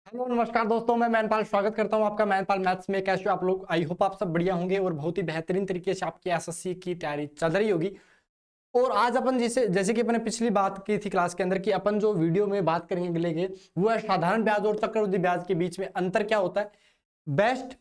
Hello नमस्कार दोस्तों, मैं मैनपाल स्वागत करता हूं आपका मैनपाल मैथ्स में। कैसे हो आप लोग? आई होप आप सब बढ़िया होंगे और बहुत ही बेहतरीन तरीके से आपकी एसएससी की तैयारी चल रही होगी। और आज अपन जैसे कि अपने पिछली बात की थी क्लास के अंदर कि अपन जो वीडियो में बात करेंगे लेंगे वो है साधारण ब्याज और चक्रवृद्धि ब्याज के बीच में अंतर क्या होता है। बेस्ट,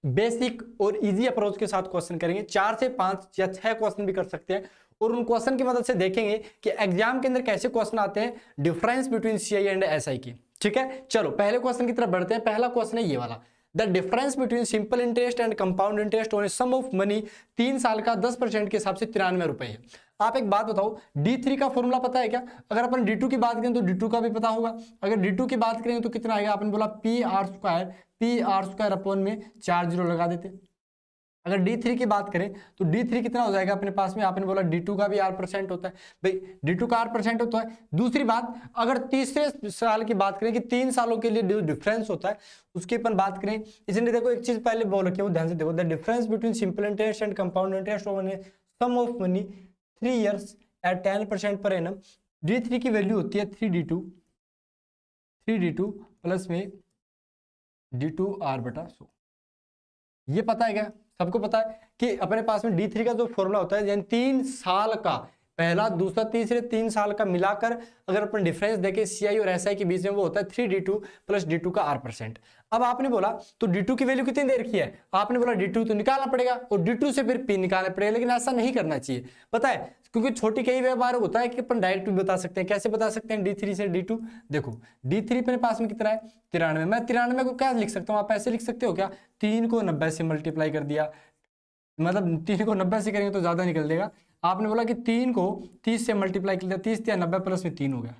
बेसिक और इजी अप्रोच के साथ क्वेश्चन करेंगे। 4 से 5 या 6 क्वेश्चन भी कर सकते हैं और उन क्वेश्चन की मदद से देखेंगे कि एग्जाम के अंदर कैसे क्वेश्चन आते हैं difference between CI and SI की। ठीक है, चलो पहले क्वेश्चन की तरफ बढ़ते हैं। पहला क्वेश्चन है ये वाला, the difference between simple interest and compound interest on a sum of money 3 साल का 10% के हिसाब से 93 रुपए है। आप एक बात बताओ, D3 का फॉर्मूला पता है क्या? अगर अपन D2 की बात करें तो D2 का भी पता होगा। अगर D2 की बात करें तो कितना आएगा? आपने बोला पी आर स्क्वायर अपॉन में 4 जीरो लगा देते। अगर D3 की बात करें तो D3 कितना हो जाएगा अपने पास में? आपने बोला D2 का भी R% होता है भाई, D2 का R% होता है। दूसरी बात, अगर तीसरे साल की बात करें कि 3 सालों के लिए जो डिफरेंस होता है उसकी अपन बात करें, इसलिए देखो एक चीज पहले बोल रखी है वो ध्यान से देखो, the difference between simple interest and compound interest on a sum of money 3 years at 10% पर एनम। D3 की वैल्यू होती है 3D2 प्लस में D2R/100। ये पता है क्या? सबको पता है कि अपने पास में D3 का जो फॉर्मूला होता है, यानी 3 साल का पहला दूसरा तीसरे 3 साल का मिलाकर अगर अपन डिफरेंस देखें सीआई और एसआई के बीच में, वो होता है 3D2 प्लस D2 का R%। अब आपने बोला तो D2 की वैल्यू कितनी दे रखी है? आपने बोला D2 तो निकालना पड़ेगा और D2 से फिर P निकालना पड़ेगा, लेकिन ऐसा नहीं करना चाहिए। पता है क्योंकि छोटी कई बार होता है कि अपन डायरेक्ट भी बता सकते हैं। कैसे बता सकते हैं D3 से D2? देखो D3 अपने पास में कितना है? 93। मैं 93 को क्या लिख सकता हूँ? आप ऐसे लिख सकते हो क्या? 3 को 90 से मल्टीप्लाई कर दिया, मतलब 3 को 90 से करेंगे तो ज्यादा निकल देगा। आपने बोला कि 3 को 30 से मल्टीप्लाई कर दिया, 30 या 90 प्लस में 3 हो गया।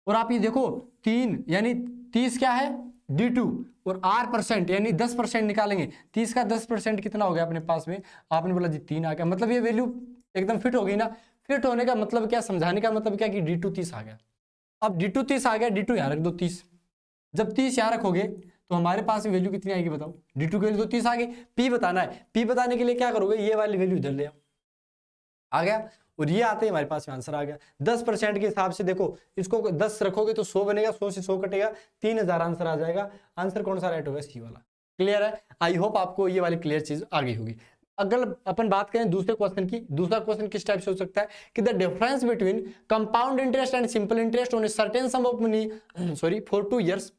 और आप ये देखो 3 यानी 30 क्या है? D2 और R% यानी 10% निकालेंगे। 30 का 10% कितना हो गया अपने पास में? आपने बोला जी 3 आ गया। मतलब ये वैल्यू एकदम फिट हो गई ना। फिट होने का मतलब क्या, समझाने का मतलब क्या कि D2 30 आ गया। अब D2 30 आ गया, D2 यहाँ रख दो 30। जब 30 यहाँ रखोगे तो हमारे पास वैल्यू कितनी आएगी बताओ? D2 की वैल्यू तो 30 आ गई। P बताना है, P बताने के लिए क्या करोगे? ये वाली वैल्यू इधर ले आओ, आ गया। और ये आते ही हमारे पास में आंसर आ गया। 10% के हिसाब से देखो, इसको 10 रखोगे तो 100 बनेगा, 100 से 100 कटेगा, 3000 आंसर आ जाएगा। आंसर कौन सा राइट होगा? सी वाला। क्लियर है? आई होप आपको ये वाली क्लियर चीज आ गई होगी। अगर अपन बात करें दूसरे क्वेश्चन की, दूसरा क्वेश्चन किस टाइप से हो सकता है कि the difference between compound interest and simple interest on a certain sum of money for 2 years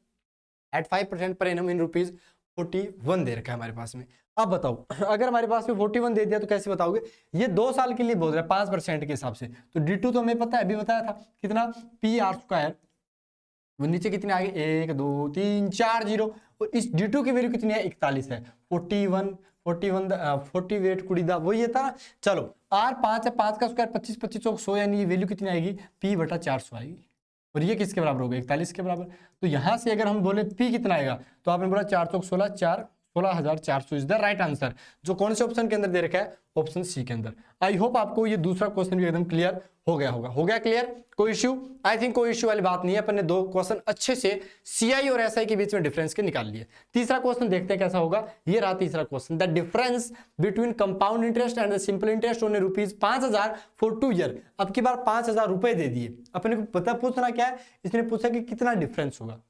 at 5% पर एनम इन रुपीज 41 दे रखा है हमारे पास में। अब बताओ अगर हमारे पास में 41 दे दिया तो कैसे बताओगे? ये 2 साल के लिए बोल रहा है 5% के हिसाब से। तो D2 तो हमें पता है, अभी बताया था कितना? PR² वो नीचे कितने आ गए? 1 2 3 4 जीरो। और इस D2 की वैल्यू कितनी है? 41 है। 40 वेट कुड़ी दा वो ये था। चलो R 5 है, 5 का स्क्वायर 25, 25 चौक 100, यानी ये वैल्यू कितनी आएगी? P/400 आएगी। और ये किसके बराबर होगा? 41 के बराबर। तो यहां से अगर हम बोले P कितना आएगा तो आपने बोला 4 चौक 16, 16,400 इज द राइट आंसर, जो कौन से ऑप्शन के अंदर दे रखा है? ऑप्शन सी के अंदर। आई होप आपको ये दूसरा क्वेश्चन भी एकदम क्लियर हो गया होगा। हो गया क्लियर? कोई इश्यू? आई थिंक कोई इश्यू वाली बात नहीं है। अपन ने 2 क्वेश्चन अच्छे से सीआई और एसआई के बीच में डिफरेंस के निकाल लिए। तीसरा क्वेश्चन देखते हैं कैसा होगा। ये रहा तीसरा question, the difference between compound interest and simple interest on ₹5,000 for 2 year। अब की बार 5,000 रुपए दे दिए। अपने को पता पूछना क्या है? इसने पूछा कि कितना डिफरेंस होगा।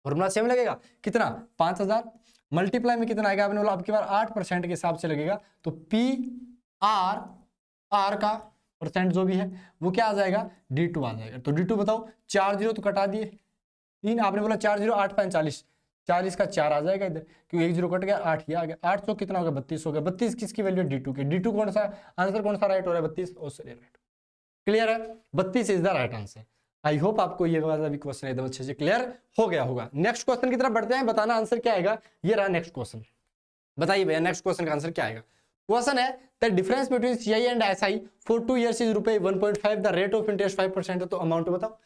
फॉर्मूला सेम लगेगा, कितना? 5,000 मल्टीप्लाई में कितना आएगा? आपने बोला अब की बार 8% के हिसाब से लगेगा, तो PR का परसेंट जो भी है वो क्या आ जाएगा? D2 आ जाएगा। तो D2 बताओ, 4 जीरो तो कटा दिए, 3 आपने बोला 4 जीरो 8 5 40, 40 का 4 आ जाएगा इधर, क्योंकि 1 जीरो कट गया, 8 ही आ गया। 800 कितना हो गया? 32 हो गया। 32 किसकी वैल्यू है? D2 की। D2 कौन सा आंसर, कौन सा राइट हो रहा है? 32 राइट। क्लियर है? 32 is the right answer. I hope आपको ये वाला भी क्वेश्चन एकदम अच्छे से क्लियर हो गया होगा। नेक्स्ट क्वेश्चन की तरफ बढ़ते हैं, बताना आंसर क्या आएगा। ये रहा नेक्स्ट क्वेश्चन। बताइए भैया नेक्स्ट क्वेश्चन का आंसर क्या आएगा। क्वेश्चन है the difference between CI and SI for 2 years is ₹1.5, the rate of interest 5% है। तो अमाउंट बताओ।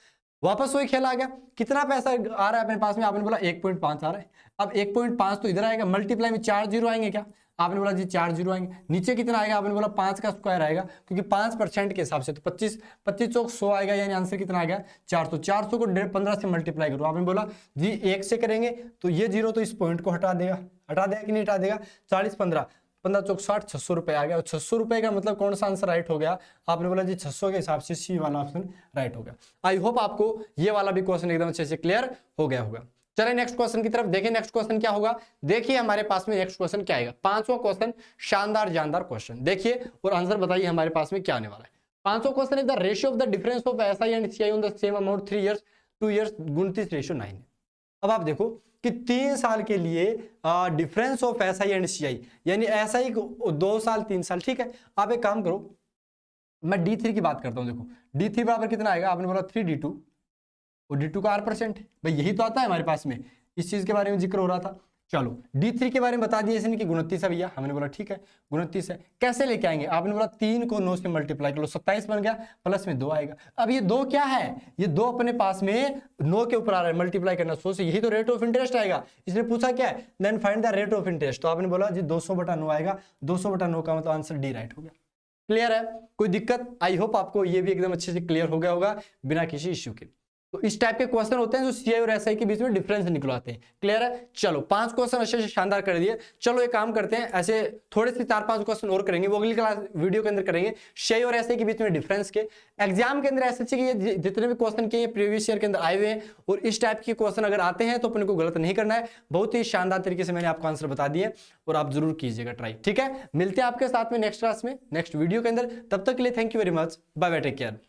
वापस वही खेल आ गया। कितना पैसा आ रहा है अपने पास में? आपने बोला 1.5 आ रहा है। अब 1.5 तो इधर आएगा, मल्टीप्लाई में 4 जीरो आएंगे क्या? आपने बोला जी 4 जीरो आएंगे। नीचे कितना आएगा? आपने बोला 5 का स्क्वायर आएगा, क्योंकि 5% के हिसाब से तो 25 25 चौक 100 आएगा, यानी आंसर कितना आ गया? 400। 400 को 15 से मल्टीप्लाई करो। आपने बोला जी 1 से करेंगे तो ये जीरो तो इस पॉइंट को हटा देगा कि नहीं हटा देगा? 40 15 15 चौक 60, 600 रुपए आ गया। और 600 रुपए का मतलब कौन सा आंसर राइट हो गया? आपने बोला जी 600 के हिसाब से सी वाला ऑप्शन राइट हो गया। आई होप आपको ये वाला भी क्वेश्चन एकदम अच्छे से क्लियर हो गया होगा। चले नेक्स्ट क्वेश्चन की तरफ देखिए। नेक्स्ट क्वेश्चन क्या होगा, देखिए हमारे पास में नेक्स्ट क्वेश्चन क्या आएगा। 5वां क्वेश्चन, शानदार जानदार क्वेश्चन, देखिए और आंसर बताइए हमारे पास में क्या आने वाला है। 5वां question is the ratio of the difference of SI and CI on the same amount 3 years 2 years 29:9। अब आप देखो कि 3 साल के लिए difference of SI and CI, यानी एसआई को 2 साल 3 साल, ठीक है। आप एक काम करो, मैं D3 की बात करता हूं। देखो D3 बराबर कितना आएगा, आपने बोला 3D2 और D2 का R%, भाई यही तो आता है हमारे पास में, इस चीज के बारे में जिक्र हो रहा था। चलो D3 के बारे में बता दिया इसने कि 29 है भैया, हमने बोला ठीक है 29 है। कैसे लेके आएंगे, आपने बोला 3 को 9 से मल्टीप्लाई कर लो, 27 बन गया, प्लस में 2 आएगा। अब ये 2 क्या है, ये 2 अपने पास में 9 के ऊपर आ रहा है, मल्टीप्लाई करना 100 से, यही तो रेट ऑफ इंटरेस्ट आएगा। इसने पूछा क्या है, then find the rate of interest, तो आपने बोला जी 200/9 आएगा, 200/9 का मतलब आंसर डी राइट हो गया। क्लियर है, कोई दिक्कत? आई होप आपको ये भी एकदम अच्छे से क्लियर हो गया होगा बिना किसी इश्यू के। तो इस टाइप के क्वेश्चन होते हैं जो सीआई और एसआई के बीच में डिफरेंस निकलवाते हैं। क्लियर है, चलो 5 क्वेश्चन अच्छे से शानदार कर दिए। चलो एक काम करते हैं, ऐसे थोड़े से 4-5 क्वेश्चन और करेंगे, वो अगली क्लास वीडियो के अंदर करेंगे सीआई और एसआई के बीच में डिफरेंस के। एग्जाम के अंदर एसएससी के जितने भी क्वेश्चन किए प्रीवियस ईयर के अंदर आए हुए हैं, और इस टाइप के क्वेश्चन अगर आते हैं तो अपने को गलत नहीं करना है। बहुत ही शानदार तरीके से मैंने आपको आंसर बता दिए और आप जरूर कीजिएगा ट्राई, ठीक है। मिलते हैं आपके साथ में नेक्स्ट क्लास में, नेक्स्ट वीडियो के अंदर। तब तक के लिए thank you very much, bye bye, take care.